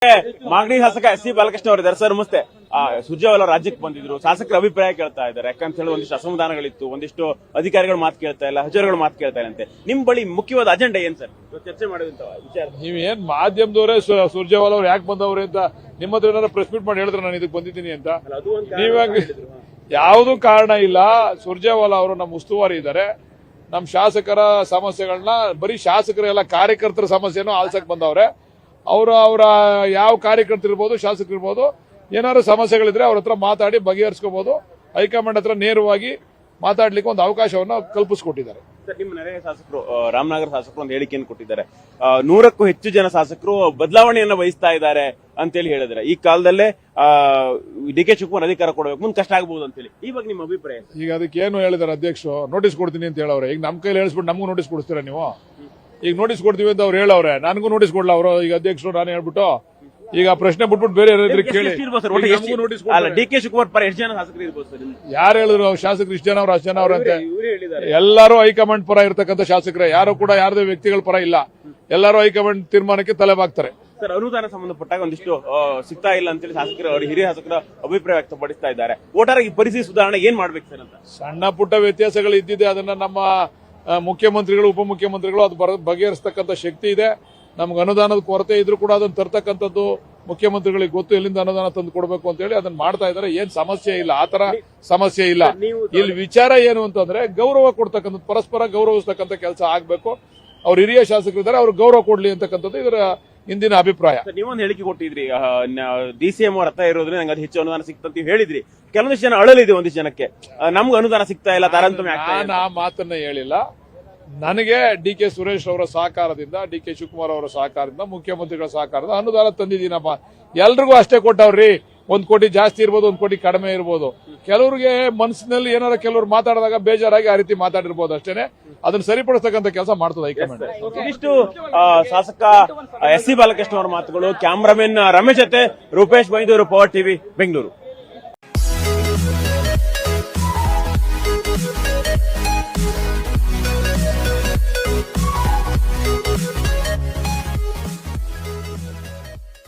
ಮಾಗಡಿ ಶಾಸಕ ಎಸ್.ಸಿ. ಬಾಲಕೃಷ್ಣ ಅವರಿದ್ದಾರೆ. ಸರ್ ನಮಸ್ತೆ. ಸುರ್ಜೇವಾಲ ರಾಜ್ಯಕ್ಕೆ ಬಂದಿದ್ರು, ಶಾಸಕರ ಅಭಿಪ್ರಾಯ ಕೇಳ್ತಾ ಇದ್ದಾರೆ. ಯಾಕಂತ ಹೇಳಿ ಒಂದಿಷ್ಟು ಅಸಮಾಧಾನಗಳಿತ್ತು, ಒಂದಿಷ್ಟು ಅಧಿಕಾರಿಗಳು ಮಾತು ಕೇಳ್ತಾ ಇಲ್ಲ, ಹಜಾರಿಗಳು ಮಾತು ಕೇಳ್ತಾ ಇಲ್ಲ ಅಂತೆ. ನಿಮ್ ಬಳಿ ಮುಖ್ಯವಾದ ಅಜೆಂಡಾ ಏನ್ ಸರ್ ಚರ್ಚೆ ಮಾಡಿದಂತ ವಿಚಾರ? ನೀವೇನ್ ಮಾಧ್ಯಮದವರೇ ಸುರ್ಜೇವಾಲ ಅವ್ರು ಯಾಕೆ ಬಂದವ್ರೆ ಅಂತ ನಿಮ್ಮ ಹತ್ರ ಏನಾದ್ರು ಪ್ರೆಸ್ ಮೀಟ್ ಮಾಡಿ ಹೇಳಿದ್ರೆ ನಾನು ಇದಕ್ಕೆ ಬಂದಿದ್ದೀನಿ ಅಂತ? ನೀವಾಗ ಯಾವುದೂ ಕಾರಣ ಇಲ್ಲ. ಸುರ್ಜೇವಾಲ ಅವರು ನಮ್ಮ ಉಸ್ತುವಾರಿ ಇದ್ದಾರೆ. ನಮ್ಮ ಶಾಸಕರ ಸಮಸ್ಯೆಗಳನ್ನ ಬರೀ ಶಾಸಕರೆಲ್ಲ ಕಾರ್ಯಕರ್ತರ ಸಮಸ್ಯೆನೂ ಆಲ್ಸಕ್ ಬಂದವ್ರೆ. ಅವರ ಯಾವ ಕಾರ್ಯಕರ್ತರು ಇರ್ಬೋದು, ಶಾಸಕರು ಇರ್ಬೋದು, ಏನಾದ್ರು ಸಮಸ್ಯೆಗಳಿದ್ರೆ ಅವ್ರ ಹತ್ರ ಮಾತಾಡಿ ಬಗೆಹರಿಸ್ಕೋಬಹುದು. ಹೈಕಮಾಂಡ್ ಹತ್ರ ನೇರವಾಗಿ ಮಾತಾಡ್ಲಿಕ್ಕೆ ಒಂದು ಅವಕಾಶವನ್ನು ಕಲ್ಪಿಸಿಕೊಟ್ಟಿದ್ದಾರೆ. ನಿಮ್ಮ ನೆರೆಯ ಶಾಸಕರು ರಾಮನಗರ ಶಾಸಕರು ಒಂದು ಹೇಳಿಕೆಯನ್ನು ಕೊಟ್ಟಿದ್ದಾರೆ. 100ಕ್ಕೂ ಹೆಚ್ಚು ಜನ ಶಾಸಕರು ಬದಲಾವಣೆಯನ್ನು ಬಯಸ್ತಾ ಇದ್ದಾರೆ ಅಂತೇಳಿ ಹೇಳಿದ್ರೆ, ಈ ಕಾಲದಲ್ಲೇ ಡಿ.ಕೆ. ಶಿವಕುಮಾರ್ ಅಧಿಕಾರ ಕೊಡಬೇಕು, ಮುಂದೆ ಕಷ್ಟ ಆಗಬಹುದು ಅಂತೇಳಿ. ಈ ಬಗ್ಗೆ ನಿಮ್ಮ ಅಭಿಪ್ರಾಯ? ಈಗ ಅದಕ್ಕೆ ಏನು ಹೇಳಿದಾರೆ ಅಧ್ಯಕ್ಷರು? ನೋಟಿಸ್ ಕೊಡ್ತೀನಿ ಅಂತ ಹೇಳವ್ರೆ. ಈಗ ನಮ್ಮ ಕೈಲಿ ಹೇಳಿಸ್ಬಿಟ್ಟು ನಮಗೂ ನೋಟಿಸ್ ಕೊಡಿಸ್ತೀರಾ ನೀವು? ಈಗ ನೋಟಿಸ್ ಕೊಡ್ತೀವಿ ಅಂತ ಅವ್ರು ಹೇಳವ್ರೆ, ನನಗೂ ನೋಟಿಸ್ ಕೊಡ್ಲ ಅವರು? ಈಗ ಅಧ್ಯಕ್ಷರು ನಾನು ಹೇಳ್ಬಿಟ್ಟು ಈಗ ಪ್ರಶ್ನೆ ಬಿಟ್ಬಿಟ್ಟು ಬೇರೆ ಯಾರಾದ್ರೂ ಕೇಳಿ. ಡಿ.ಕೆ. ಶಿವಕುಮಾರ್ ಪರ ಎಷ್ಟು ಜನ ಶಾಸಕರು ಇರ್ಬೋದು ಸರ್? ಯಾರು ಹೇಳಿದ್ರು ಶಾಸಕರು ಇಷ್ಟು ಜನ ಅವ್ರು ಅಷ್ಟು ಜನ ಅವ್ರಂತೆ? ಎಲ್ಲರೂ ಹೈಕಮಾಂಡ್ ಪರ ಇರ್ತಕ್ಕಂಥ ಶಾಸಕರೇ, ಯಾರು ಕೂಡ ಯಾರದೇ ವ್ಯಕ್ತಿಗಳ ಪರ ಇಲ್ಲ. ಎಲ್ಲರೂ ಹೈಕಮಾಂಡ್ ತೀರ್ಮಾನಕ್ಕೆ ತಲೆಬಾಗ್ತಾರೆ. ಸರ್, ಅನುದಾನ ಸಂಬಂಧಪಟ್ಟಾಗ ಒಂದಿಷ್ಟು ಸಿಗ್ತಾ ಇಲ್ಲ ಅಂತೇಳಿ ಶಾಸಕರು, ಹಿರಿಯ ಶಾಸಕರ ಅಭಿಪ್ರಾಯ ವ್ಯಕ್ತಪಡಿಸ್ತಾ ಇದ್ದಾರೆ. ಒಟ್ಟಾರೆ ಈ ಪರಿಸ್ಥಿತಿ ಸುಧಾರಣೆ ಏನ್ ಮಾಡ್ಬೇಕು ಸರ್ ಅಂತ? ಸಣ್ಣ ಪುಟ್ಟ ವ್ಯತ್ಯಾಸಗಳು ಇದ್ದಿದೆ, ಅದನ್ನ ನಮ್ಮ ಮುಖ್ಯಮಂತ್ರಿಗಳು, ಉಪಮುಖ್ಯಮಂತ್ರಿಗಳು ಅದು ಬಗೆಹರಿಸತಕ್ಕಂಥ ಶಕ್ತಿ ಇದೆ. ನಮ್ಗೆ ಅನುದಾನದ ಕೊರತೆ ಇದ್ರೂ ಕೂಡ ಅದನ್ನ ತರ್ತಕ್ಕಂಥದ್ದು ಮುಖ್ಯಮಂತ್ರಿಗಳಿಗೆ ಗೊತ್ತು, ಎಲ್ಲಿಂದ ಅನುದಾನ ತಂದು ಕೊಡಬೇಕು ಅಂತ ಹೇಳಿ ಅದನ್ನ ಮಾಡ್ತಾ ಇದ್ದಾರೆ. ಏನ್ ಸಮಸ್ಯೆ ಇಲ್ಲ, ಆತರ ಸಮಸ್ಯೆ ಇಲ್ಲ. ಇಲ್ಲಿ ವಿಚಾರ ಏನು ಅಂತಂದ್ರೆ ಗೌರವ ಕೊಡ್ತಕ್ಕಂಥದ್ದು, ಪರಸ್ಪರ ಗೌರವಿಸ್ತಕ್ಕಂಥ ಕೆಲಸ ಆಗ್ಬೇಕು. ಅವ್ರು ಹಿರಿಯ ಶಾಸಕರು ಇದ್ದಾರೆ, ಅವ್ರು ಗೌರವ ಕೊಡ್ಲಿ ಅಂತಕ್ಕಂಥದ್ದು ಇದರ ಹಿಂದಿನ ಅಭಿಪ್ರಾಯ. ನೀವೊಂದು ಹೇಳಿಕೆ ಕೊಟ್ಟಿದ್ರಿ, ಡಿ.ಸಿ.ಎಂ ಅವ್ರ ಹತ್ರ ಇರೋದ್ರಿಂದ ನಂಗೆ ಅದು ಹೆಚ್ಚು ಅನುದಾನ ಸಿಕ್ತಂತ ಹೇಳಿದ್ರಿ. ಕೆಲವೊಂದಿಷ್ಟು ಜನ ಅಳಲಿದೆ, ಒಂದಿಷ್ಟು ಜನಕ್ಕೆ ನಮ್ಗೆ ಅನುದಾನ ಸಿಗ್ತಾ ಇಲ್ಲ, ತಾರತಮ್ಯ. ನಾನು ಆ ಮಾತನ್ನ ಹೇಳಿಲ್ಲ. ನನಗೆ ಡಿ.ಕೆ. ಸುರೇಶ್ ಅವರ ಸಹಕಾರದಿಂದ, ಡಿ.ಕೆ. ಶಿವಕುಮಾರ್ ಅವರ ಸಹಕಾರದಿಂದ, ಮುಖ್ಯಮಂತ್ರಿಗಳ ಸಹಕಾರದಿಂದ ಅನುದಾನ ತಂದಿದ್ದೀನಪ್ಪ. ಎಲ್ರಿಗೂ ಅಷ್ಟೇ ಕೊಟ್ಟವ್ರಿ. 1 ಕೋಟಿ ಜಾಸ್ತಿ ಇರ್ಬೋದು, 1 ಕೋಟಿ ಕಡಿಮೆ ಇರ್ಬೋದು. ಕೆಲವ್ರಿಗೆ ಮನಸ್ಸಿನಲ್ಲಿ ಏನಾರ ಕೆಲವ್ರು ಮಾತಾಡಿದಾಗ ಬೇಜಾರಾಗಿ ಆ ರೀತಿ ಮಾತಾಡಿರ್ಬೋದು ಅಷ್ಟೇನೆ. ಅದನ್ನ ಸರಿಪಡಿಸ್ತಕ್ಕಂಥ ಕೆಲಸ ಮಾಡ್ತದೆ ಹೈಕಮಾಂಡ್. ಇದಿಷ್ಟು ಶಾಸಕ ಎಸ್.ಸಿ. ಬಾಲಕೃಷ್ಣ ಅವರ ಮಾತುಗಳು. ಕ್ಯಾಮರಾಮನ್ ರಮೇಶ್ ಜೊತೆ ರೂಪೇಶ್ ಬೈದೂರು, ಪವರ್ ಟಿವಿ, ಬೆಂಗಳೂರು.